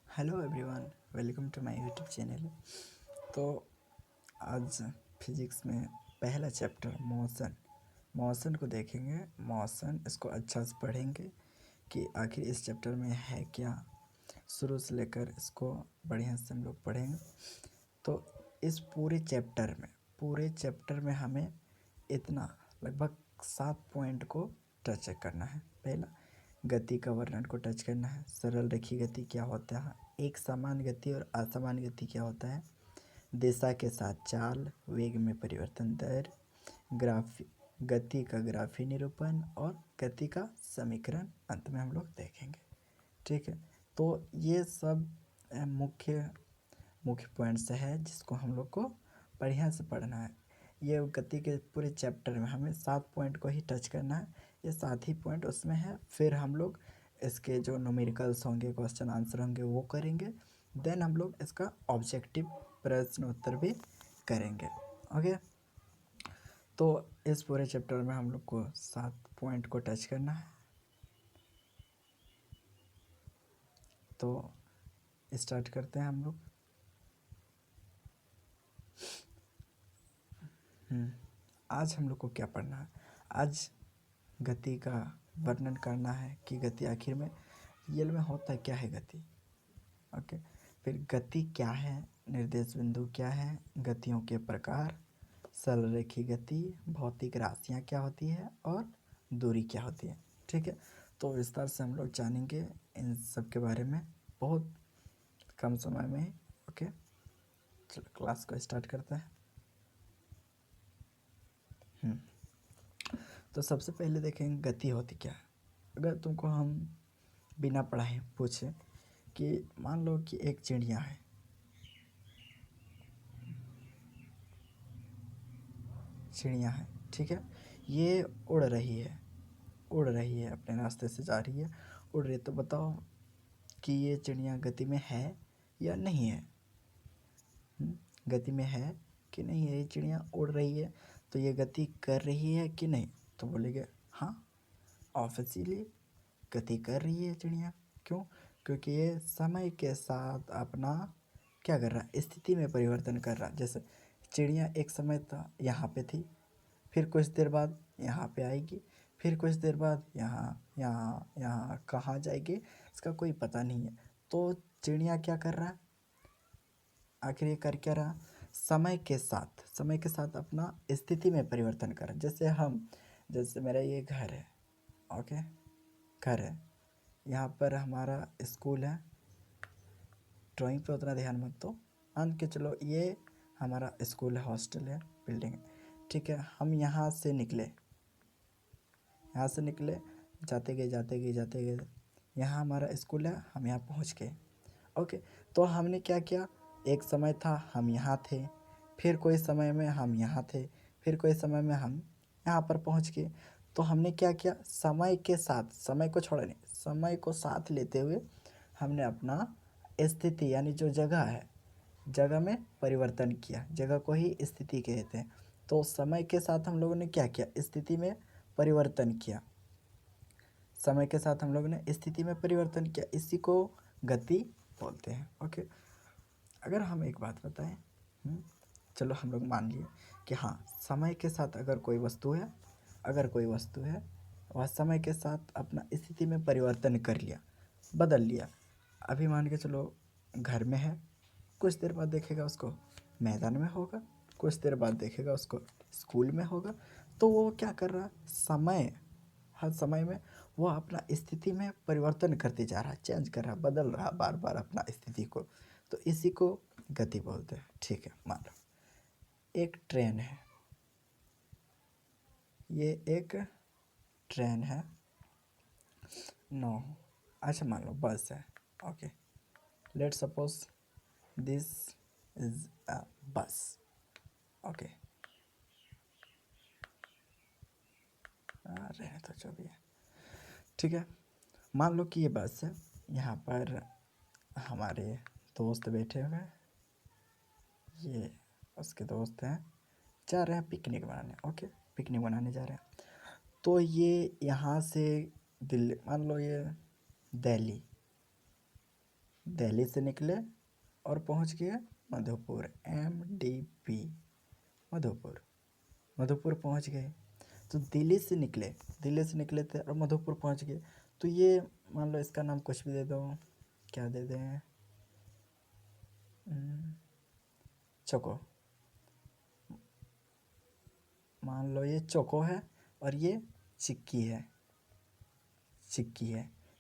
Hello everyone, welcome to my YouTube channel. तो आज physics में पहला चैप्टर मोशन को देखेंगे। मोशन इसको अच्छा से पढ़ेंगे कि आखिर इस चैप्टर में है क्या। शुरू से लेकर इसको बढ़िया से हम लोग पढ़ेंगे। तो इस पूरे चैप्टर में हमें इतना लगभग 7 पॉइंट को टच करना है। पहला, गति का वर्णन को टच करना है। सरल रेखीय गति क्या होता है, एक समान गति और असमान गति क्या होता है, दिशा के साथ चाल, वेग में परिवर्तन दर, गति का ग्राफी निरूपण और गति का समीकरण अंत में हम लोग देखेंगे। ठीक है, तो ये सब मुख्य पॉइंट्स है जिसको हम लोग को बढ़िया से पढ़ना है। ये गति के पूरे चैप्टर में हमें 7 पॉइंट को ही टच करना है। ये 7 ही पॉइंट उसमें है। फिर हम लोग इसके जो न्यूमेरिकल्स होंगे, क्वेश्चन आंसर होंगे, वो करेंगे। देन हम लोग इसका ऑब्जेक्टिव प्रश्न उत्तर भी करेंगे। ओके, तो इस पूरे चैप्टर में हम लोग को 7 पॉइंट को टच करना है। तो स्टार्ट करते हैं हम लोग। आज हम लोग को क्या पढ़ना है? आज गति का वर्णन करना है कि गति आखिर में रियल में होता क्या है गति। ओके, फिर गति क्या है, निर्देश बिंदु क्या है, गतियों के प्रकार, सरल रेखीय गति, भौतिक राशियाँ क्या होती है और दूरी क्या होती है। ठीक है, तो विस्तार से हम लोग जानेंगे इन सब के बारे में बहुत कम समय में। ओके, चलो क्लास को स्टार्ट करते हैं। तो सबसे पहले देखेंगे गति होती क्या है। अगर तुमको हम बिना पढ़ाए पूछे कि मान लो कि एक चिड़िया है, ठीक है, ये उड़ रही है, अपने रास्ते से जा रही है, उड़ रही है। तो बताओ कि ये चिड़िया गति में है या नहीं है? गति में है कि नहीं है? ये चिड़िया उड़ रही है तो ये गति कर रही है कि नहीं? तो बोलेंगे हाँ, ऑब्वियसली गति कर रही है चिड़िया। क्यों? क्योंकि ये समय के साथ अपना क्या कर रहा है, स्थिति में परिवर्तन कर रहा है। जैसे चिड़िया एक समय था यहाँ पे थी, फिर कुछ देर बाद यहाँ पे आएगी, फिर कुछ देर बाद यहाँ कहाँ जाएगी इसका कोई पता नहीं है। तो चिड़िया क्या कर रहा है, आखिर ये कर क्या रहा, समय के साथ अपना स्थिति में परिवर्तन कर रहा है। जैसे मेरा ये घर है, ओके, घर है, यहाँ पर हमारा स्कूल है। ड्राइंग पे उतना ध्यान मत दो, मान के चलो ये हमारा स्कूल है, हॉस्टल है, बिल्डिंग है। ठीक है, हम यहाँ से निकले, जाते गए, यहाँ हमारा स्कूल है, हम यहाँ पहुँच गए। ओके, तो हमने क्या किया, एक समय था हम यहाँ थे, फिर कोई समय में हम यहाँ थे, फिर कोई समय में हम यहाँ पर पहुँच गए। तो हमने क्या किया, समय के साथ, समय को छोड़ा नहीं, समय को साथ लेते हुए हमने अपना स्थिति यानी जो जगह है, जगह में परिवर्तन किया। जगह को ही स्थिति कहते हैं। तो समय के साथ हम लोगों ने क्या किया, स्थिति में परिवर्तन किया। समय के साथ हम लोगों ने स्थिति में परिवर्तन किया, इसी को गति बोलते हैं। ओके, अगर हम एक बात बताएं, चलो हम लोग मान लिए कि हाँ, समय के साथ अगर कोई वस्तु है, वह समय के साथ अपना स्थिति में परिवर्तन कर लिया, बदल लिया। अभी मान के चलो घर में है, कुछ देर बाद देखेगा उसको मैदान में होगा, कुछ देर बाद देखेगा उसको स्कूल में होगा। तो वो क्या कर रहा, हर समय में वो अपना स्थिति में परिवर्तन करते जा रहा है, चेंज कर रहा, बदल रहा बार बार अपना स्थिति को। तो इसी को गति बोलते हैं। ठीक है, मान लो एक ट्रेन है, ये एक ट्रेन है, नो, अच्छा मान लो बस है। Okay, let suppose this is a बस। ओके, रहने तो जो भी है, ठीक है, मान लो कि ये बस है, यहाँ पर हमारे दोस्त बैठे हुए हैं, ये उसके दोस्त हैं, जा रहे हैं पिकनिक मनाने। ओके, पिकनिक मनाने जा रहे हैं। तो ये यहाँ से दिल्ली, मान लो ये दिल्ली दिल्ली से निकले और पहुंच गए मधुपुर, MDP, मधुपुर। मधुपुर पहुंच गए तो दिल्ली से निकले थे और मधुपुर पहुंच गए। तो ये मान लो इसका नाम कुछ भी दे दो, क्या दे दें, चोको। मान लो ये चोको है और ये चिक्की है,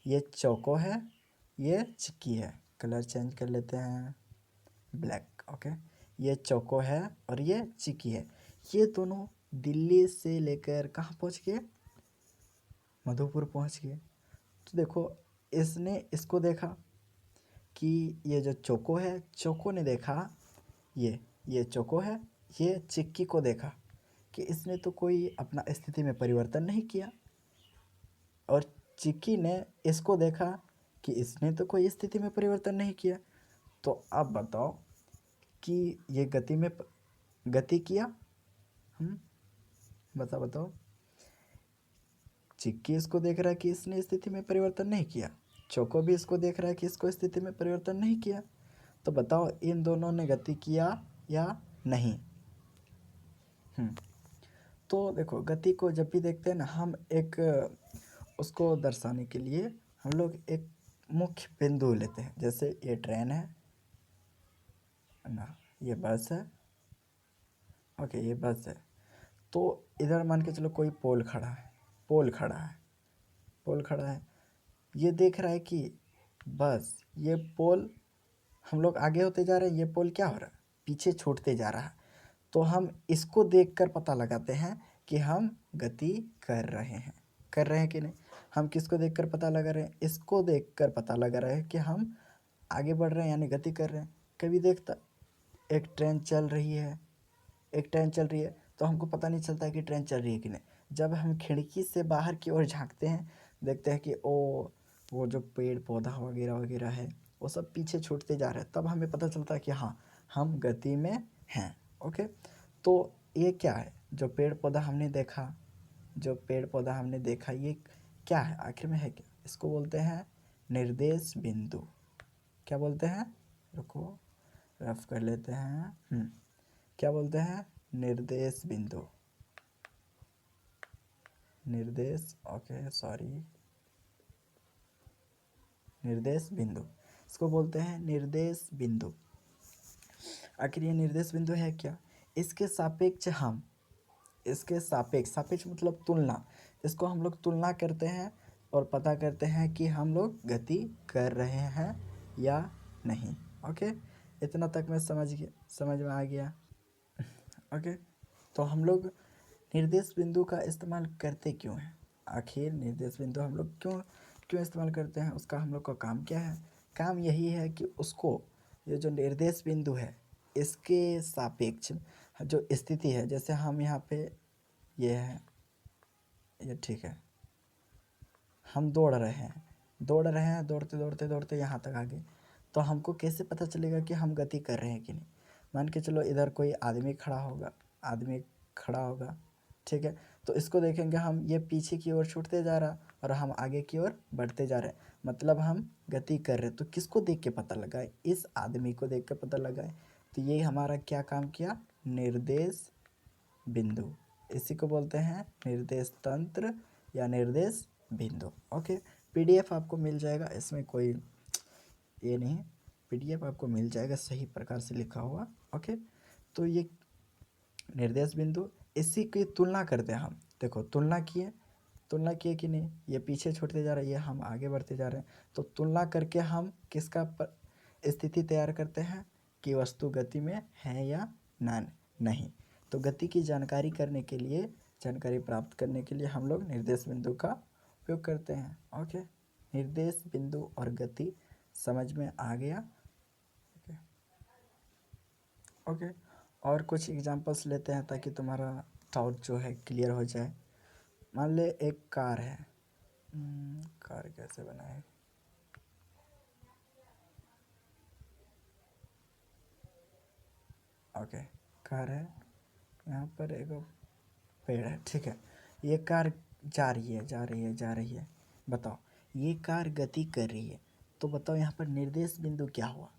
ये चोको है, ये चिक्की है। कलर चेंज कर लेते हैं, ब्लैक। ओके, ये चोको है और ये चिक्की है। ये दोनों दिल्ली से लेकर कहाँ पहुँच गए, मधुपुर पहुँच गए। तो देखो इसने इसको देखा कि ये जो चोको है, चोको ने देखा ये चोको है, ये चिक्की को देखा कि इसने तो कोई अपना स्थिति में परिवर्तन नहीं किया, और चिक्की ने इसको देखा कि इसने तो कोई स्थिति में परिवर्तन नहीं किया। तो अब बताओ कि ये गति किया। बताओ, चिक्की इसको देख रहा है कि इसने स्थिति में परिवर्तन नहीं किया, चोको भी इसको देख रहा है कि इसको स्थिति में परिवर्तन नहीं किया। तो बताओ इन दोनों ने गति किया या नहीं। तो देखो गति को जब भी देखते हैं ना, हम एक उसको दर्शाने के लिए हम लोग एक मुख्य बिंदु लेते हैं। जैसे ये ट्रेन है ना, ये बस है, ओके ये बस है। तो इधर मान के चलो कोई पोल खड़ा है, ये देख रहा है कि बस ये पोल, हम लोग आगे होते जा रहे हैं, ये पोल क्या हो रहा है, पीछे छूटते जा रहा है। तो हम इसको देखकर पता लगाते हैं कि हम गति कर रहे हैं कि नहीं। हम किसको देखकर पता लगा रहे हैं, इसको देखकर पता लगा रहे हैं कि हम आगे बढ़ रहे हैं यानी गति कर रहे हैं। कभी देखता एक ट्रेन चल रही है तो हमको पता नहीं चलता है कि ट्रेन चल रही है कि नहीं। जब हम खिड़की से बाहर की ओर झांकते हैं, देखते हैं कि वो जो पेड़ पौधा वगैरह वगैरह है वो सब पीछे छूटते जा रहे हैं, तब हमें पता चलता है कि हाँ हम गति में हैं। ओके, तो ये क्या है, जो पेड़ पौधा हमने देखा ये क्या है, आखिर में है क्या, इसको बोलते हैं निर्देश बिंदु। क्या बोलते हैं, रुको रफ कर लेते हैं। क्या बोलते हैं, निर्देश बिंदु। निर्देश बिंदु, इसको बोलते हैं निर्देश बिंदु। आखिर ये निर्देश बिंदु है क्या, इसके सापेक्ष मतलब तुलना, इसको हम लोग तुलना करते हैं और पता करते हैं कि हम लोग गति कर रहे हैं या नहीं। ओके, इतना तक मैं समझ में आ गया। ओके, तो हम लोग निर्देश बिंदु का इस्तेमाल करते क्यों हैं, आखिर निर्देश बिंदु हम लोग क्यों इस्तेमाल करते हैं, उसका हम लोग का काम क्या है। काम यही है कि उसको, ये जो निर्देश बिंदु है इसके सापेक्ष जो स्थिति है, जैसे हम यहाँ पे ये है, ये ठीक है, हम दौड़ रहे हैं दौड़ते यहाँ तक आ गए। तो हमको कैसे पता चलेगा कि हम गति कर रहे हैं कि नहीं। मान के चलो इधर कोई आदमी खड़ा होगा, ठीक है, तो इसको देखेंगे हम, ये पीछे की ओर छूटते जा रहा और हम आगे की ओर बढ़ते जा रहे हैं, मतलब हम गति कर रहे हैं। तो किसको देख के पता लगाए, इस आदमी को देख के पता लगाए। तो ये हमारा क्या काम किया, निर्देश बिंदु, इसी को बोलते हैं निर्देश तंत्र या निर्देश बिंदु। ओके, PDF आपको मिल जाएगा, इसमें कोई ये नहीं, PDF आपको मिल जाएगा सही प्रकार से लिखा हुआ। ओके, तो ये निर्देश बिंदु, इसी की तुलना करते हैं हम। देखो तुलना किए कि नहीं, ये पीछे छूटते जा रहा है, ये हम आगे बढ़ते जा रहे हैं। तो तुलना करके हम किसका स्थिति तैयार करते हैं कि वस्तु गति में है या नहीं। तो गति की जानकारी प्राप्त करने के लिए हम लोग निर्देश बिंदु का उपयोग करते हैं। ओके, निर्देश बिंदु और गति समझ में आ गया। ओके, और कुछ एग्जांपल्स लेते हैं ताकि तुम्हारा डाउट जो है क्लियर हो जाए। मान ले एक कार है, कार कैसे बनाए, ओके, कार है, यहाँ पर एक पेड़ है, ठीक है, ये कार जा रही है। बताओ ये कार गति कर रही है, तो बताओ यहाँ पर निर्देश बिंदु क्या हुआ?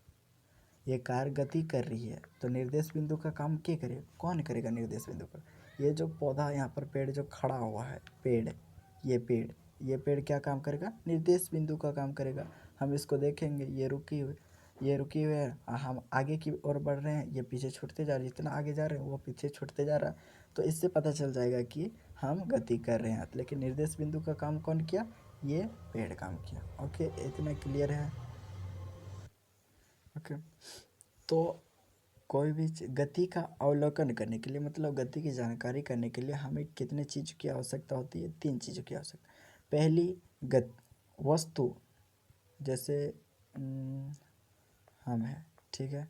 ये कार गति कर रही है तो निर्देश बिंदु का काम क्या करेगा? कौन करेगा निर्देश बिंदु का? ये जो पौधा यहाँ पर पेड़ जो खड़ा हुआ है, ये पेड़ क्या काम करेगा? निर्देश बिंदु का काम करेगा। हम इसको देखेंगे, ये रुकी हुई है, हम आगे की ओर बढ़ रहे हैं, ये पीछे छूटते जा रहे हैं, जितना आगे जा रहे हैं वो पीछे छूटते जा रहा है। तो इससे पता चल जाएगा कि हम गति कर रहे हैं। लेकिन निर्देश बिंदु का काम कौन किया? ये पेड़ काम किया। ओके, इतना क्लियर है? ओके, तो कोई भी गति का अवलोकन करने के लिए, मतलब गति की जानकारी करने के लिए हमें कितने चीज़ की आवश्यकता होती है? 3 चीज़ों की आवश्यकता। पहली, वस्तु, जैसे हम हैं, ठीक है,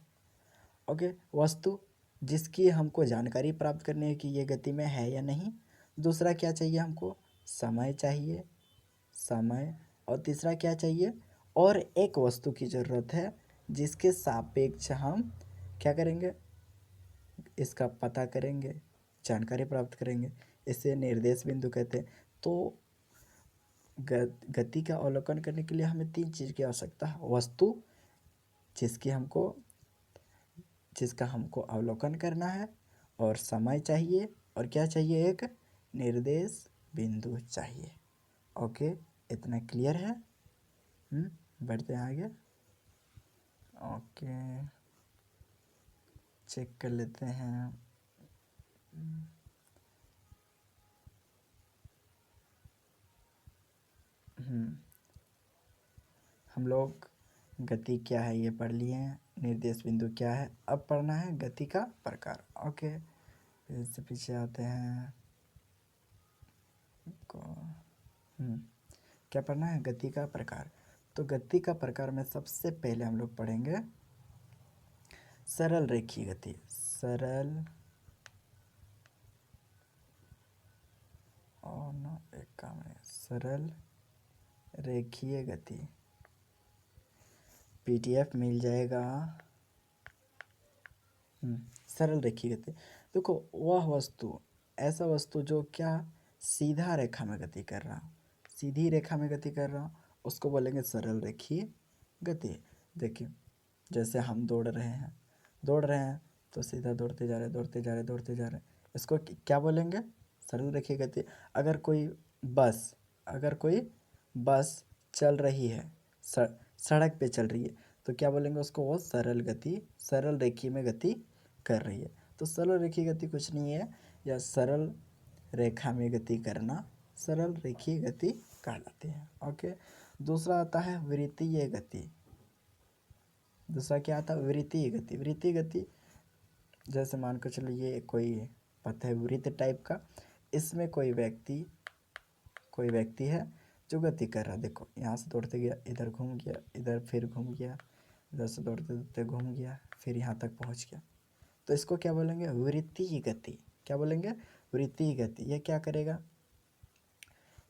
ओके, वस्तु जिसकी हमको जानकारी प्राप्त करनी है कि ये गति में है या नहीं। दूसरा क्या चाहिए हमको? समय चाहिए, समय। और तीसरा क्या चाहिए? और एक वस्तु की ज़रूरत है जिसके सापेक्ष हम क्या करेंगे? इसका पता करेंगे, जानकारी प्राप्त करेंगे। इसे निर्देश बिंदु कहते हैं। तो गति का अवलोकन करने के लिए हमें 3 चीज़ की आवश्यकता है। वस्तु जिसका हमको अवलोकन करना है, और समय चाहिए, और क्या चाहिए? एक निर्देश बिंदु चाहिए। ओके, इतना क्लियर है? बढ़ते हैं आगे। ओके, चेक कर लेते हैं। हम लोग गति क्या है ये पढ़ लिए हैं, निर्देश बिंदु क्या है। अब पढ़ना है गति का प्रकार। ओके, फिर से पीछे आते हैं। क्या पढ़ना है? गति का प्रकार। तो गति का प्रकार में सबसे पहले हम लोग पढ़ेंगे सरल रेखीय गति। सरल और ना एक काम है, सरल रेखीय गति। पीडीएफ मिल जाएगा। सरल रेखीय गति, देखो वह वस्तु, ऐसा वस्तु जो क्या सीधा रेखा में गति कर रहा, सीधी रेखा में गति कर रहा, उसको बोलेंगे सरल रेखीय गति। देखिए, जैसे हम दौड़ रहे हैं तो सीधा दौड़ते जा रहे हैं, इसको क्या बोलेंगे? सरल रेखीय गति। अगर कोई बस चल रही है, सड़क पे चल रही है, तो क्या बोलेंगे उसको? वो सरल रेखीय में गति कर रही है। तो सरल रेखीय गति कुछ नहीं है, या सरल रेखा में गति करना सरल रेखीय गति कहलाती है। ओके, दूसरा आता है वृत्तीय गति। दूसरा क्या आता है? वृत्तीय गति। वृत्तीय गति, जैसे मान के चलो ये कोई पथ है वृत्त टाइप का, इसमें कोई व्यक्ति है जो गति कर रहा है। देखो, यहाँ से दौड़ते गया, इधर घूम गया, इधर फिर घूम गया, इधर से दौड़ते दौड़ते घूम गया, फिर यहाँ तक पहुँच गया। तो इसको क्या बोलेंगे? वृत्तीय गति। क्या बोलेंगे? वृत्तीय गति। ये क्या करेगा?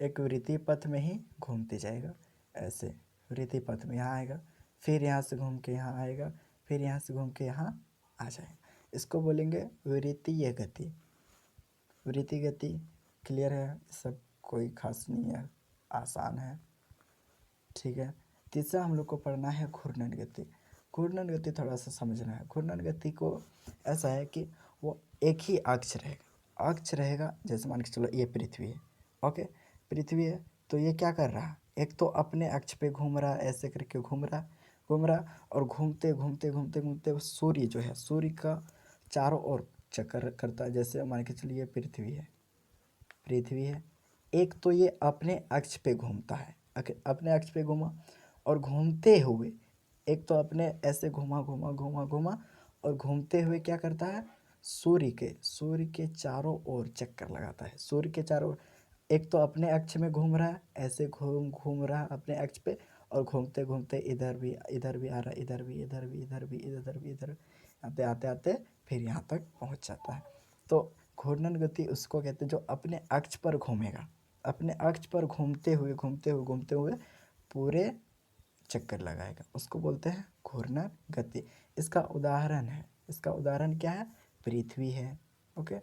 एक वृत्तीय पथ में ही घूमते जाएगा, ऐसे वृत्तीय पथ में यहाँ आएगा, फिर यहाँ से घूम के यहाँ आएगा, फिर यहाँ से घूम के यहाँ आ जाएगा। इसको बोलेंगे वृत्तीय गति। वृत्तीय गति क्लियर है? सब कोई खास नहीं है, आसान है, ठीक है। तीसरा हम लोग को पढ़ना है घूर्णन गति। घूर्णन गति थोड़ा सा समझना है। घूर्णन गति को ऐसा है कि वो एक ही अक्ष रहेगा। जैसे मान के चलो ये पृथ्वी है, ओके, पृथ्वी है, तो ये क्या कर रहा है? एक तो अपने अक्ष पे घूम रहा, ऐसे करके घूम रहा, और घूमते घूमते घूमते घूमते सूर्य जो है, सूर्य का चारों ओर चक्कर करता है। जैसे मान के चलिए पृथ्वी है, एक तो ये अपने अक्ष पे घूमता है, अपने अक्ष पे घूमा, और घूमते हुए एक तो अपने ऐसे घुमा और घूमते हुए क्या करता है? सूर्य के चारों ओर चक्कर लगाता है। सूर्य के चारों ओर एक तो अपने अक्ष में घूम रहा है, ऐसे घूम रहा है अपने अक्ष पे, और घूमते घूमते इधर भी आ रहा है, इधर आते आते आते फिर यहाँ तक पहुँच जाता है। तो घूर्णन गति उसको कहते हैं जो अपने अक्ष पर घूमेगा, अपने अक्ष पर घूमते हुए पूरे चक्कर लगाएगा, उसको बोलते हैं घूर्णन गति। इसका उदाहरण क्या है? पृथ्वी है। ओके,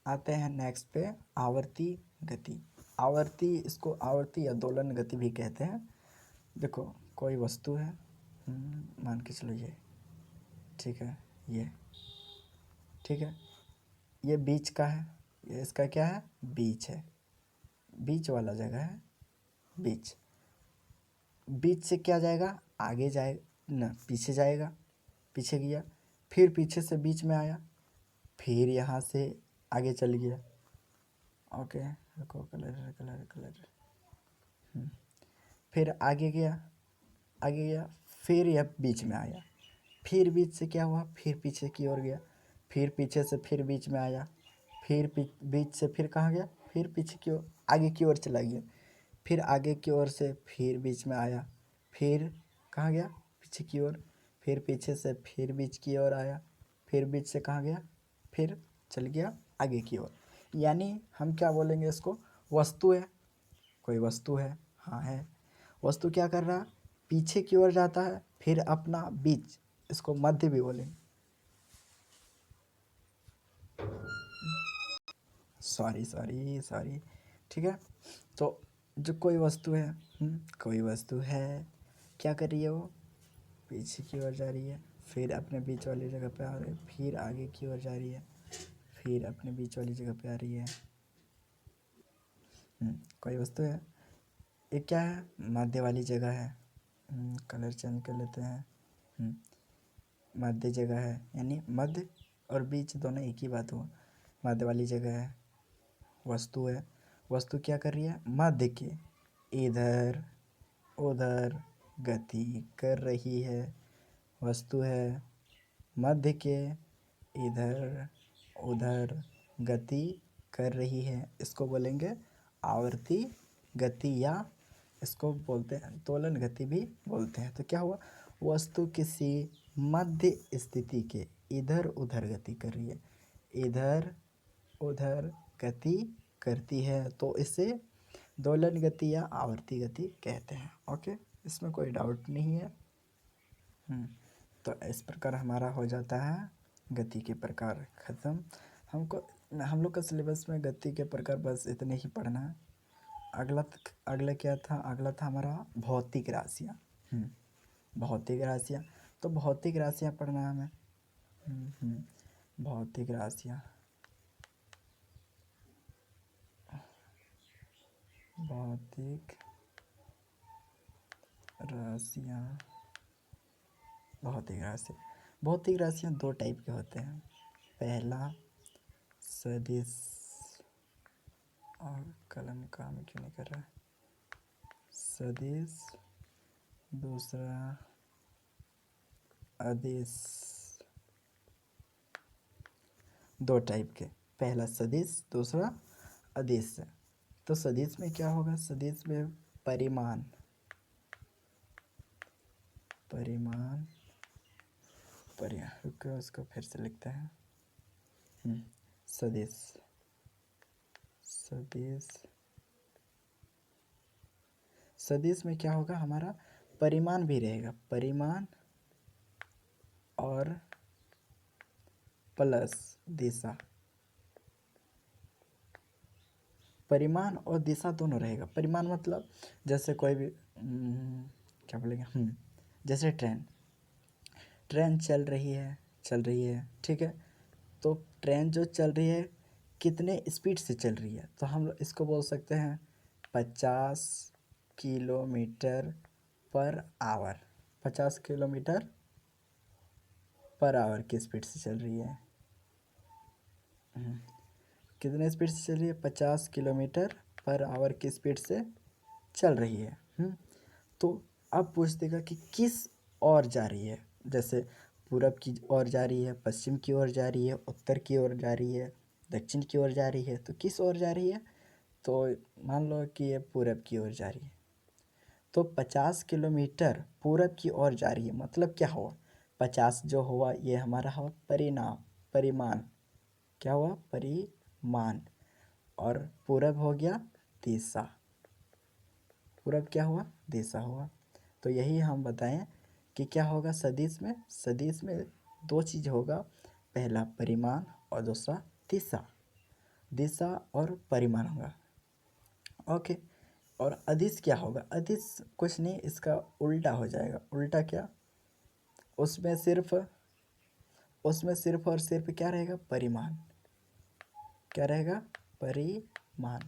आते हैं नेक्स्ट पे आवर्ती गति। आवर्ती, इसको आवर्ती या दोलन गति भी कहते हैं। देखो कोई वस्तु है, मान के चलो ये, ठीक है, ये ठीक है, ये बीच का है, ये इसका क्या है, बीच है, बीच वाला जगह है, बीच, बीच से क्या जाएगा, आगे जाए न पीछे जाएगा, पीछे गया, फिर पीछे से बीच में आया, फिर यहाँ से आगे चल गया। ओके, रुको, कलर कलर कलर, फिर आगे गया, आगे गया, फिर यह बीच में आया, फिर बीच से क्या हुआ, फिर पीछे की ओर गया, फिर पीछे से फिर बीच में आया, फिर बीच से फिर कहाँ गया, फिर पीछे की ओर, आगे की ओर चला गया, फिर आगे की ओर से फिर बीच में आया, फिर कहाँ गया, पीछे की ओर, फिर पीछे से फिर बीच की ओर आया, फिर बीच से कहाँ गया, फिर चल गया आगे की ओर। यानी हम क्या बोलेंगे इसको, वस्तु है, कोई वस्तु है, हाँ है, वस्तु क्या कर रहा है, पीछे की ओर जाता है, फिर अपना बीच, इसको मध्य भी बोलेंगे, सॉरी सॉरी सॉरी, ठीक है। तो जो कोई वस्तु है, कोई वस्तु है, क्या कर रही है वो, पीछे की ओर जा रही है, फिर अपने बीच वाली जगह पे आ रही है, फिर आगे की ओर जा रही है, फिर अपने बीच वाली जगह पे आ रही है। कोई वस्तु है, ये क्या है, मध्य वाली जगह है, कलर चेंज कर लेते हैं, मध्य जगह है, यानी मध्य और बीच दोनों एक ही बात हुआ, मध्य वाली जगह है, वस्तु है, वस्तु क्या कर रही है, मध्य के इधर उधर गति कर रही है, वस्तु है मध्य के इधर उधर गति कर रही है, इसको बोलेंगे आवर्ती गति, या इसको बोलते हैं दोलन गति भी बोलते हैं। तो क्या हुआ, वस्तु किसी मध्य स्थिति के इधर उधर गति कर रही है, इधर उधर गति करती है, तो इसे दोलन गति या आवर्ती गति कहते हैं। ओके, इसमें कोई डाउट नहीं है। तो इस प्रकार हमारा हो जाता है गति के प्रकार ख़त्म। हम लोग का सिलेबस में गति के प्रकार बस इतने ही पढ़ना है। अगला क्या था, अगला था हमारा भौतिक राशियाँ। भौतिक राशियाँ, तो भौतिक राशियाँ पढ़ना है हमें। भौतिक राशियाँ, भौतिक राशियाँ, भौतिक राशि, भौतिक राशियाँ दो टाइप के होते हैं। पहला सदिश, और कलम काम क्यों नहीं कर रहा है, सदिश, दूसरा अदिश, दो टाइप के, पहला सदिश, दूसरा अदिश। तो सदिश में क्या होगा, सदिश में परिमाण, परिमाण रुको उसको फिर से लिखते हैं। सदिश, सदिश, सदिश में क्या होगा, हमारा परिमाण भी रहेगा, परिमाण और प्लस दिशा, परिमाण और दिशा दोनों रहेगा। परिमाण मतलब जैसे कोई भी क्या बोलेंगे, जैसे ट्रेन चल रही है, ठीक है। तो ट्रेन जो चल रही है कितने स्पीड से चल रही है, तो हम इसको बोल सकते हैं 50 kilometre per hour, 50 kilometre per hour की स्पीड से चल रही है। कितने स्पीड से चल रही है, 50 किलोमीटर पर आवर की स्पीड से चल रही है। तो अब पूछ देगा कि किस ओर जा रही है, जैसे पूरब की ओर जा रही है, पश्चिम की ओर जा रही है, उत्तर की ओर जा रही है, दक्षिण की ओर जा रही है, तो किस ओर जा रही है, तो मान लो कि ये पूरब की ओर जा रही है, तो 50 किलोमीटर पूरब की ओर जा रही है, मतलब क्या हुआ, 50 जो हुआ ये हमारा हुआ परिमाण, क्या हुआ, परिमाण, और पूरब हो गया दिशा, पूरब क्या हुआ, दिशा हुआ। तो यही हम बताएं कि क्या होगा सदिश में, सदिश में दो चीज़ होगा, पहला परिमाण और दूसरा दिशा, दिशा और परिमाण होगा। ओके। और अदिश क्या होगा, अदिश कुछ नहीं, इसका उल्टा हो जाएगा। उल्टा क्या, उसमें सिर्फ और सिर्फ क्या रहेगा, परिमाण। क्या रहेगा, परिमाण।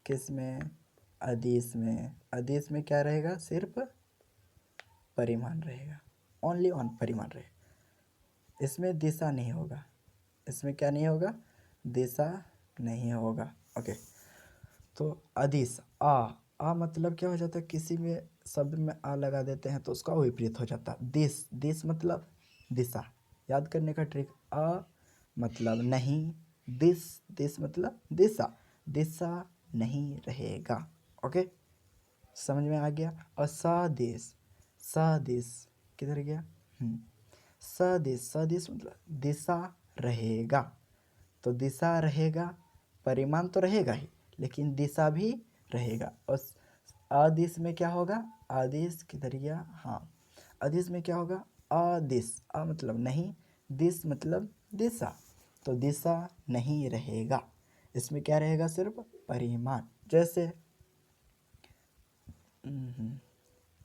किस में, अदिश में। अदिश में क्या रहेगा, सिर्फ परिमाण रहेगा, ओनली ऑन परिमाण रहेगा। इसमें दिशा नहीं होगा, इसमें क्या नहीं होगा, दिशा नहीं होगा। ओके। तो अदिश, आ मतलब क्या हो जाता है, किसी में शब्द में आ लगा देते हैं तो उसका विपरीत हो जाता है। दिश, दिश मतलब दिशा। याद करने का ट्रिक, आ मतलब नहीं, दिश, दिश मतलब दिशा, दिशा नहीं रहेगा। ओके, समझ में आ गया। और सदिश, सदिश किधर गया, सदिश, सदिश मतलब दिशा रहेगा। तो दिशा रहेगा, परिमाण तो रहेगा ही लेकिन दिशा भी रहेगा। और अदिश में क्या होगा, आदिश किधर गया, हाँ, अदिश में क्या होगा, अदिश, अ मतलब नहीं, दिश मतलब दिशा, तो दिशा नहीं रहेगा। इसमें क्या रहेगा, सिर्फ परिमाण। जैसे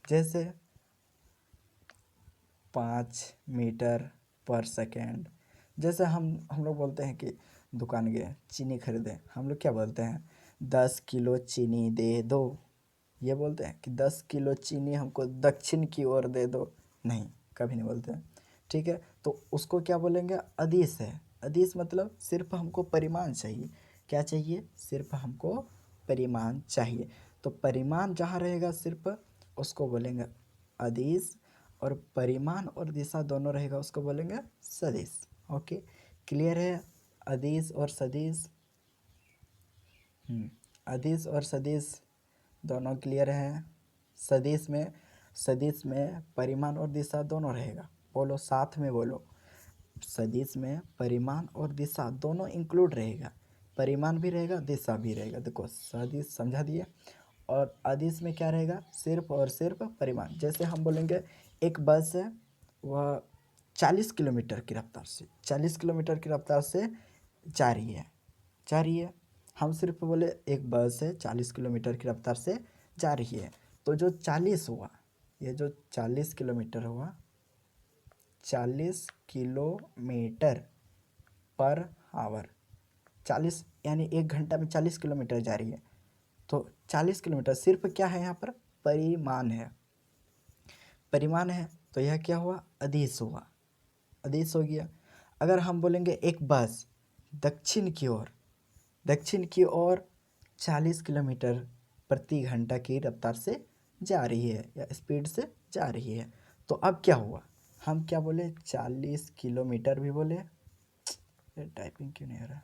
जैसे 5 मीटर पर सेकेंड। जैसे हम लोग बोलते हैं कि दुकान गए चीनी खरीदें, हम लोग क्या बोलते हैं, 10 किलो चीनी दे दो। ये बोलते हैं कि 10 किलो चीनी हमको दक्षिण की ओर दे दो, नहीं, कभी नहीं बोलते हैं। ठीक है, तो उसको क्या बोलेंगे, अदिश है। अदिश मतलब सिर्फ हमको परिमाण चाहिए। क्या चाहिए, सिर्फ हमको परिमाण चाहिए। तो परिमाण जहाँ रहेगा सिर्फ, उसको बोलेंगे अदिश। और परिमाण और दिशा दोनों रहेगा उसको बोलेंगे सदिश। ओके, क्लियर है। अदिश और सदिश, अदिश और सदिश दोनों क्लियर है। सदिश में परिमाण और दिशा दोनों रहेगा। बोलो साथ में बोलो, सदिश में परिमाण और दिशा दोनों इंक्लूड रहेगा। परिमाण भी रहेगा, दिशा भी रहेगा। देखो सदिश समझा दिए। और अदिश में क्या रहेगा, सिर्फ और सिर्फ परिमाण। जैसे हम बोलेंगे एक बस है, वह 40 किलोमीटर की रफ्तार से, 40 किलोमीटर की रफ्तार से जा रही है, जा रही है। हम सिर्फ बोले एक बस है 40 किलोमीटर की रफ्तार से जा रही है। तो जो 40 हुआ, ये जो 40 किलोमीटर हुआ, 40 किलोमीटर पर आवर, 40 यानी 1 घंटा में 40 किलोमीटर जा रही है। तो 40 किलोमीटर सिर्फ क्या है, यहाँ पर परिमाण है, परिमाण है। तो यह क्या हुआ, अदिश हुआ, अदिश हो गया। अगर हम बोलेंगे एक बस दक्षिण की ओर, दक्षिण की ओर 40 किलोमीटर प्रति घंटा की रफ्तार से जा रही है या स्पीड से जा रही है, तो अब क्या हुआ, हम क्या बोले, 40 किलोमीटर भी बोले, ये टाइपिंग क्यों नहीं हो रहा,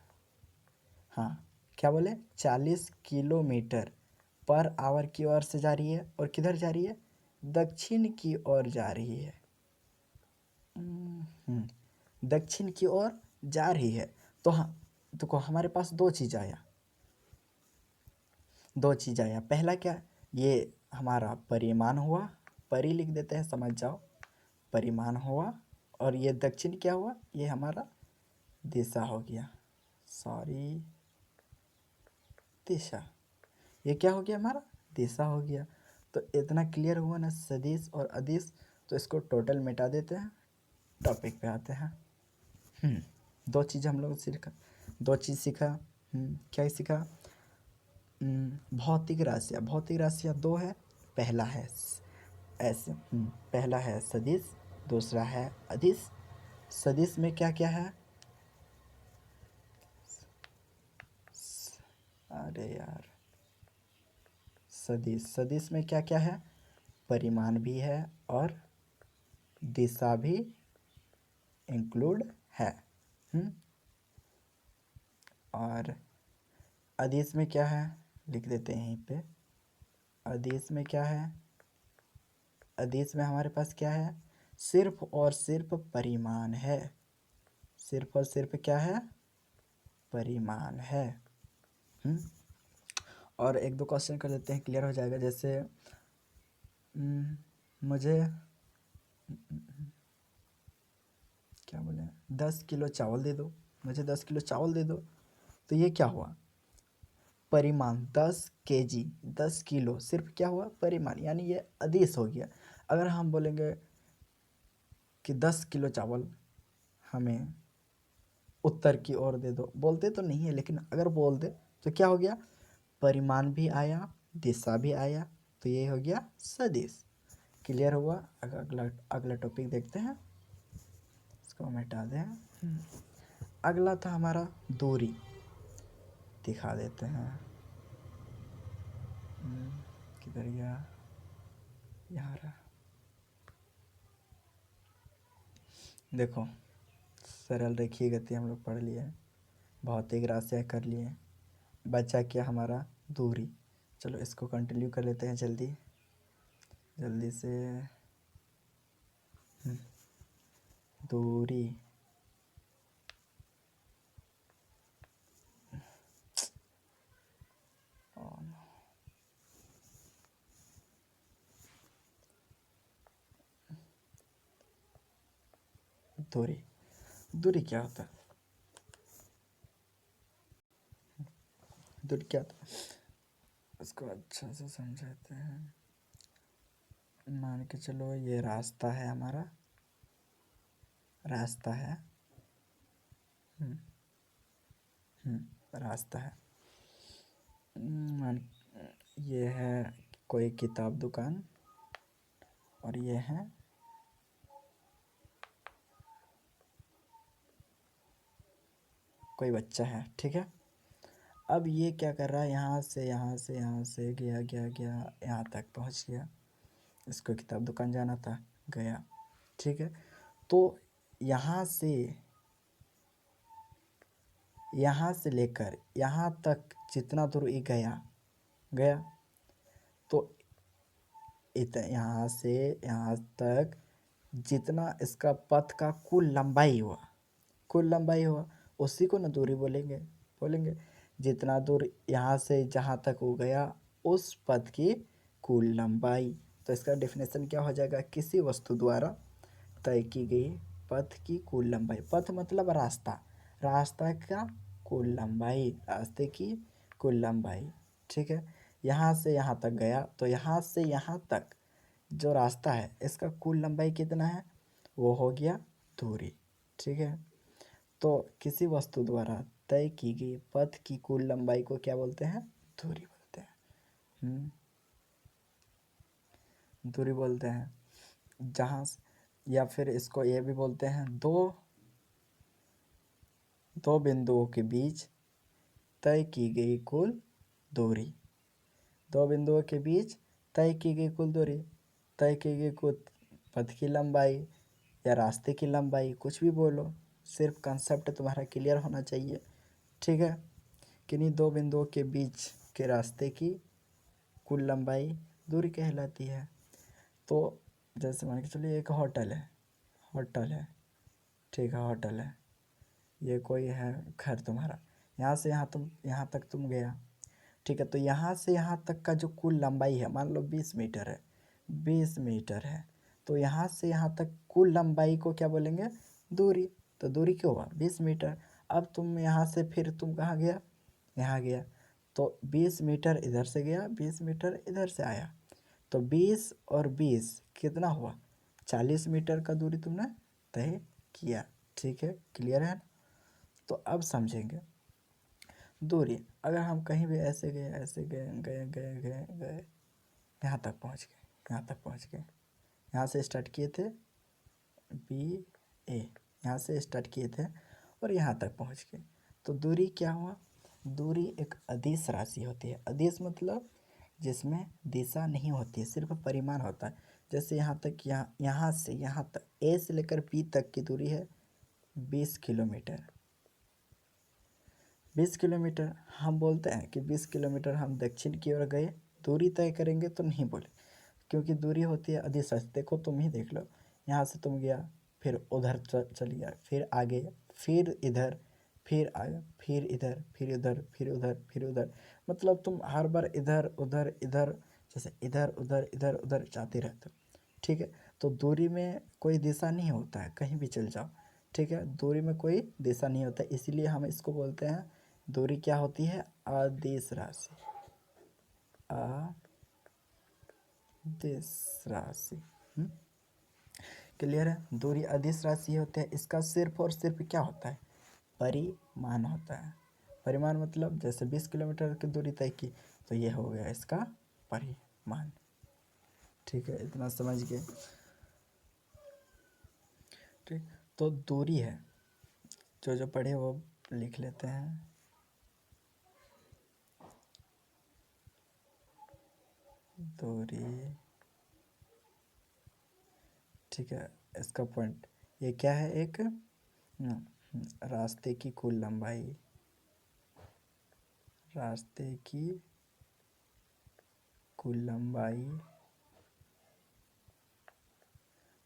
हाँ, क्या बोले, 40 किलोमीटर पर आवर की ओर से जा रही है। और किधर जा रही है, दक्षिण की ओर जा रही है, दक्षिण की ओर जा रही है। तो हाँ, देखो हमारे पास दो चीज़ आया, दो चीज़ आया। पहला क्या, ये हमारा परिमाण हुआ, परि लिख देते हैं, समझ जाओ, परिमाण हुआ। और ये दक्षिण क्या हुआ, ये हमारा दिशा हो गया, सॉरी, दिशा। ये क्या हो गया, हमारा दिशा हो गया। तो इतना क्लियर हुआ ना सदिश और अदिश। तो इसको टोटल मिटा देते हैं, टॉपिक पे आते हैं। दो चीज़ हम लोग सीखा, दो चीज़ सीखा। क्या सीखा, भौतिक राशियाँ, भौतिक राशियाँ दो है। पहला है ऐसे, पहला है सदिश, दूसरा है अदिश। सदिश में क्या क्या है, अरे यार, सदिश, सदिश में क्या क्या है, परिमाण भी है और दिशा भी इंक्लूड है। और अदिश में क्या है, लिख देते हैं यहीं पे। अदिश में क्या है, अदिश में हमारे पास क्या है, सिर्फ और सिर्फ परिमाण है, सिर्फ और सिर्फ क्या है, परिमाण है। और एक दो क्वेश्चन कर लेते हैं, क्लियर हो जाएगा। जैसे मुझे क्या बोले, 10 किलो चावल दे दो, मुझे 10 किलो चावल दे दो। तो ये क्या हुआ, परिमाण 10 kg, 10 किलो, सिर्फ क्या हुआ परिमाण, यानी ये आदेश हो गया। अगर हम बोलेंगे कि 10 किलो चावल हमें उत्तर की ओर दे दो, बोलते तो नहीं है, लेकिन अगर बोल दे तो क्या हो गया, परिमाण भी आया, दिशा भी आया, तो ये हो गया सदिश। क्लियर हुआ। अगला अगला टॉपिक देखते हैं, इसको हम हटा दें। अगला था हमारा दूरी, दिखा देते हैं। किधर गया, यहाँ रहा। देखो, सरल रेखीय गति हम लोग पढ़ लिए, भौतिक राशियाँ कर लिए, बचा क्या हमारा दूरी। चलो इसको कंटिन्यू कर लेते हैं जल्दी जल्दी से। दूरी, दूरी, दूरी क्या होता है, दूरी क्या होता है, उसको अच्छा से समझाते हैं। मान के चलो ये रास्ता है हमारा, रास्ता है, रास्ता है। मान ये है कोई किताब दुकान, और ये है कोई बच्चा है, ठीक है। अब ये क्या कर रहा है, यहाँ से यहाँ से यहाँ से गया गया गया, यहाँ तक पहुँच गया। इसको किताब दुकान जाना था, गया, ठीक है। तो यहाँ से लेकर यहाँ तक जितना दूर ये गया गया, तो यहाँ से यहाँ तक जितना इसका पथ का कुल लंबाई हुआ, उसी को ना दूरी बोलेंगे। जितना दूर यहाँ से जहाँ तक वो गया, उस पथ की कुल लंबाई। तो इसका डेफिनेशन क्या हो जाएगा, किसी वस्तु द्वारा तय की गई पथ की कुल लंबाई। पथ मतलब रास्ता, रास्ता का कुल लंबाई, रास्ते की कुल लंबाई, ठीक है। यहाँ से यहाँ तक गया, तो यहाँ से यहाँ तक जो रास्ता है इसका कुल लंबाई कितना है, वो हो गया दूरी, ठीक है। तो किसी वस्तु द्वारा तय की गई पथ की कुल लंबाई को क्या बोलते हैं, दूरी बोलते हैं। दूरी बोलते हैं। जहाँ या फिर इसको ये भी बोलते हैं, दो बिंदुओं के बीच तय की गई कुल दूरी। दो बिंदुओं के बीच तय की गई कुल दूरी, तय की गई कुल पथ की लंबाई या रास्ते की लंबाई, कुछ भी बोलो, सिर्फ कंसेप्ट तुम्हारा क्लियर होना चाहिए, ठीक है। किन्हीं दो बिंदुओं के बीच के रास्ते की कुल लंबाई दूरी कहलाती है। तो जैसे मान के चलिए एक होटल है, ठीक है, होटल है, ये कोई है घर तुम्हारा, यहाँ से यहाँ तक तुम गया, ठीक है। तो यहाँ से यहाँ तक का जो कुल लंबाई है, मान लो 20 मीटर है, 20 मीटर है, तो यहाँ से यहाँ तक कुल लंबाई को क्या बोलेंगे, दूरी। तो दूरी क्यों हुआ 20 मीटर। अब तुम यहाँ से फिर तुम कहाँ गया, यहाँ गया, तो 20 मीटर इधर से गया, 20 मीटर इधर से आया, तो 20 और 20 कितना हुआ, 40 मीटर का दूरी तुमने तय किया, ठीक है। क्लियर है ना। तो अब समझेंगे दूरी। अगर हम कहीं भी ऐसे गए गए गए गए गए, यहाँ तक पहुँच गए, यहाँ से स्टार्ट किए थे BA, यहाँ से स्टार्ट किए थे और यहाँ तक पहुँच गए, तो दूरी क्या हुआ, दूरी एक अदिश राशि होती है। अदिश मतलब जिसमें दिशा नहीं होती है, सिर्फ परिमाण होता है। जैसे यहाँ तक, यहाँ से यहाँ तक, A से लेकर B तक की दूरी है 20 किलोमीटर। 20 किलोमीटर हम बोलते हैं कि 20 किलोमीटर हम दक्षिण की ओर गए, दूरी तय करेंगे तो नहीं बोले, क्योंकि दूरी होती है अदिश राशि। देखो तुम ही देख लो, यहाँ से तुम गया, फिर उधर चल गया, फिर आगे, फिर इधर, फिर आगे, फिर इधर, फिर उधर, फिर उधर, फिर उधर, मतलब तुम हर बार इधर उधर इधर, जैसे इधर उधर इधर उधर जाते रहते हो, ठीक है। तो दूरी में कोई दिशा नहीं होता है, कहीं भी चल जाओ, ठीक है। दूरी में कोई दिशा नहीं होता है, इसीलिए हम इसको बोलते हैं दूरी क्या होती है? अदिश राशि, अदिश राशि। क्लियर है? दूरी अदिश राशि होती है। इसका सिर्फ और सिर्फ क्या होता है? परिमाण होता है। परिमाण मतलब जैसे 20 किलोमीटर की दूरी तय की तो ये हो गया इसका परिमाण। ठीक है, इतना समझ गए। ठीक, तो दूरी है, जो जो पढ़े वो लिख लेते हैं। दूरी, ठीक है। इसका पॉइंट ये क्या है? एक रास्ते की कुल लंबाई, रास्ते की कुल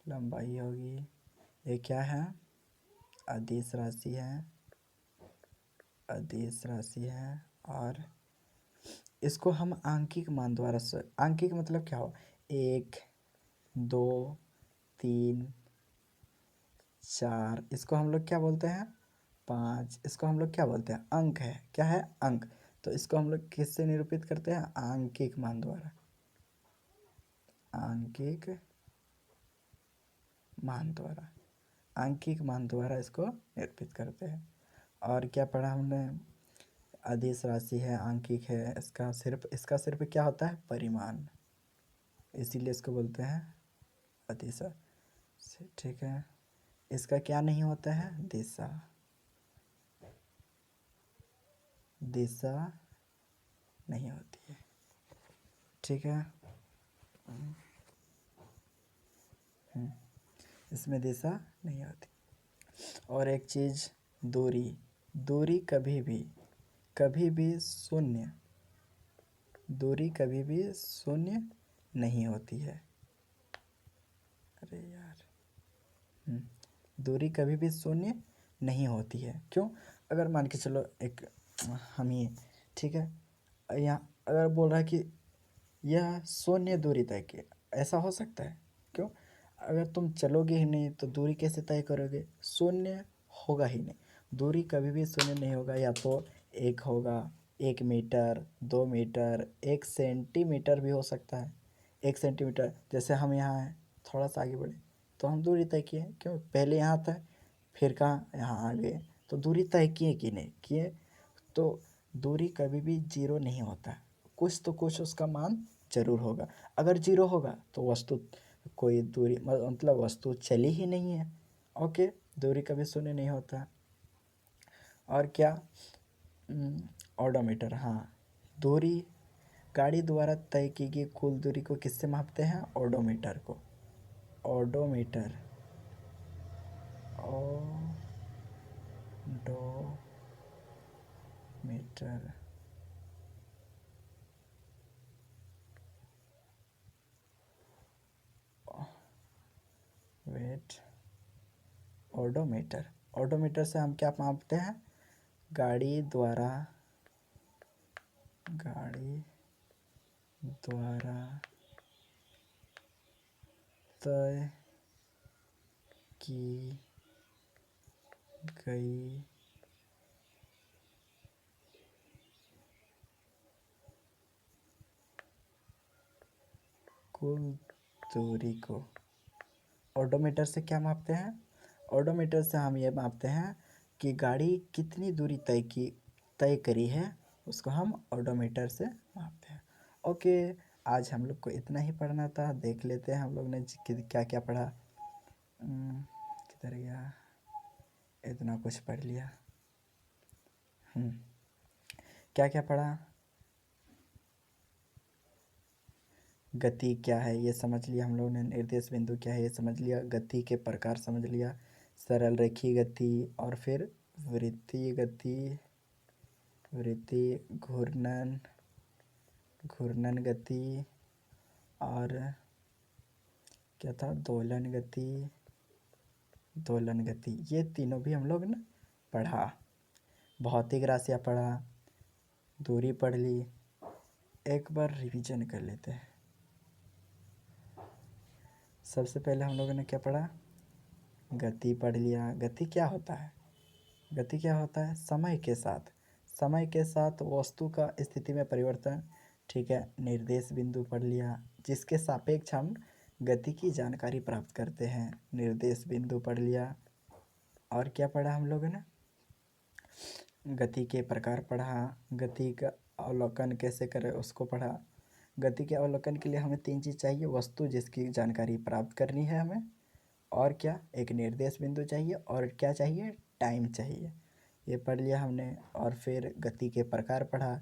लंबाई होगी। ये क्या है? अदिश राशि है, अदिश राशि है। और इसको हम आंकिक मान द्वारा आंकिक मतलब क्या हो? 1, 2, 3, 4, इसको हम लोग क्या बोलते हैं? 5, इसको हम लोग क्या बोलते हैं? अंक है। क्या है? अंक। तो इसको हम लोग किससे निरूपित करते हैं? आंकिक मान द्वारा, आंकिक मान द्वारा, आंकिक मान द्वारा इसको निरूपित करते हैं। और क्या पढ़ा हमने? अदिश राशि है, आंकिक है, इसका सिर्फ क्या होता है? परिमाण, इसीलिए इसको बोलते हैं अदिश राशि। ठीक है, इसका क्या नहीं होता है? दिशा, दिशा नहीं होती है। ठीक है, इसमें दिशा नहीं होती। और एक चीज़, दूरी, दूरी कभी भी शून्य, दूरी कभी भी शून्य नहीं होती है। अरे यार, दूरी कभी भी शून्य नहीं होती है। क्यों? अगर मान के चलो एक हम ये, ठीक है, यहाँ अगर बोल रहा है कि यह शून्य दूरी तय की, ऐसा हो सकता है? क्यों? अगर तुम चलोगे ही नहीं तो दूरी कैसे तय करोगे? शून्य होगा ही नहीं, दूरी कभी भी शून्य नहीं होगा। या तो एक होगा, 1 मीटर, 2 मीटर, 1 सेंटीमीटर भी हो सकता है। 1 सेंटीमीटर, जैसे हम यहाँ हैं, थोड़ा सा आगे बढ़े तो हम दूरी तय किए। क्यों? पहले यहाँ था, फिर कहाँ? यहाँ आ गए, तो दूरी तय किए कि नहीं किए? तो दूरी कभी भी जीरो नहीं होता, कुछ तो कुछ उसका मान जरूर होगा। अगर जीरो होगा तो वस्तु, कोई दूरी मतलब वस्तु चली ही नहीं है। ओके, दूरी कभी शून्य नहीं होता। और क्या? ओडोमीटर, हाँ। दूरी, गाड़ी द्वारा तय की गई कुल दूरी को किससे मापते हैं? ओडोमीटर को, odometer, odometer. Wait, odometer, odometer से हम क्या मापते हैं? गाड़ी द्वारा तय की गई कुल दूरी को ओडोमीटर से क्या मापते हैं? ओडोमीटर से हम ये मापते हैं कि गाड़ी कितनी दूरी तय करी है, उसको हम ओडोमीटर से मापते हैं। ओके, आज हम लोग को इतना ही पढ़ना था। देख लेते हैं हम लोग ने क्या क्या पढ़ा। किधर गया? इतना कुछ पढ़ लिया। क्या क्या पढ़ा? गति क्या है ये समझ लिया हम लोग ने, निर्देश बिंदु क्या है ये समझ लिया, गति के प्रकार समझ लिया, सरल रेखीय गति, और फिर वृत्तीय गति, घूर्णन गति, और क्या था? दोलन गति। ये तीनों भी हम लोग ने पढ़ा। भौतिक राशियाँ पढ़ा, दूरी पढ़ ली। एक बार रिवीजन कर लेते हैं। सबसे पहले हम लोगों ने क्या पढ़ा? गति पढ़ लिया। गति क्या होता है? गति क्या होता है? समय के साथ वस्तु का स्थिति में परिवर्तन, ठीक है। निर्देश बिंदु पढ़ लिया, जिसके सापेक्ष हम गति की जानकारी प्राप्त करते हैं, निर्देश बिंदु पढ़ लिया। और क्या पढ़ा हम लोगों ने? गति के प्रकार पढ़ा, गति का अवलोकन कैसे करें उसको पढ़ा। गति के अवलोकन के लिए हमें 3 चीज़ चाहिए, वस्तु जिसकी जानकारी प्राप्त करनी है हमें, और क्या, एक निर्देश बिंदु चाहिए, और क्या चाहिए, टाइम चाहिए। ये पढ़ लिया हमने। और फिर गति के प्रकार पढ़ा,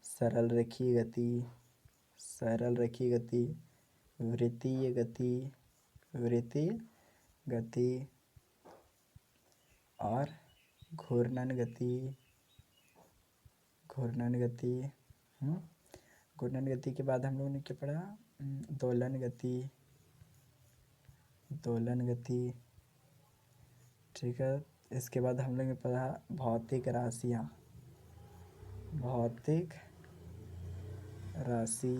सरल रेखीय गति, सरल रेखीय गति, वृत्तीय गति, वृत्तीय गति, और घूर्णन गति, घूर्णन गति। घूर्णन गति के बाद हम लोगों ने क्या पढ़ा? दोलन गति, दोलन गति, ठीक है। इसके बाद हम लोग ने पढ़ा भौतिक राशियाँ, भौतिक राशि,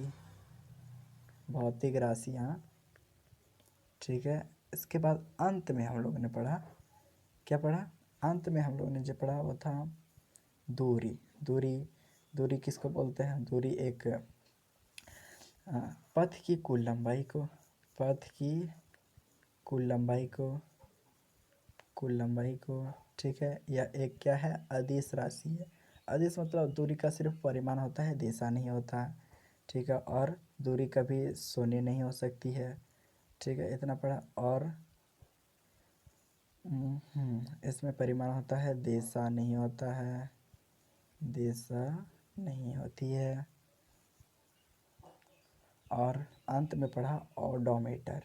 भौतिक राशियाँ, ठीक है। इसके बाद अंत में हम लोगों ने पढ़ा, क्या पढ़ा? अंत में हम लोगों ने जो पढ़ा वो था दूरी। दूरी, दूरी किसको बोलते हैं? दूरी एक पथ की कुल लंबाई को, पथ की कुल लंबाई को, कुल लंबाई को, ठीक है। या एक क्या है? अदिश राशि है। अदिश मतलब दूरी का सिर्फ परिमाण होता है, दिशा नहीं होता, ठीक है। और दूरी कभी शून्य नहीं हो सकती है, ठीक है। इतना पढ़ा। और इसमें परिमाण होता है, दिशा नहीं होता है, दिशा नहीं होती है। और अंत में पढ़ा ओडोमीटर,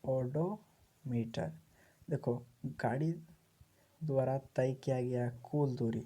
ओडोमीटर। देखो, गाड़ी द्वारा तय किया गया कुल दूरी,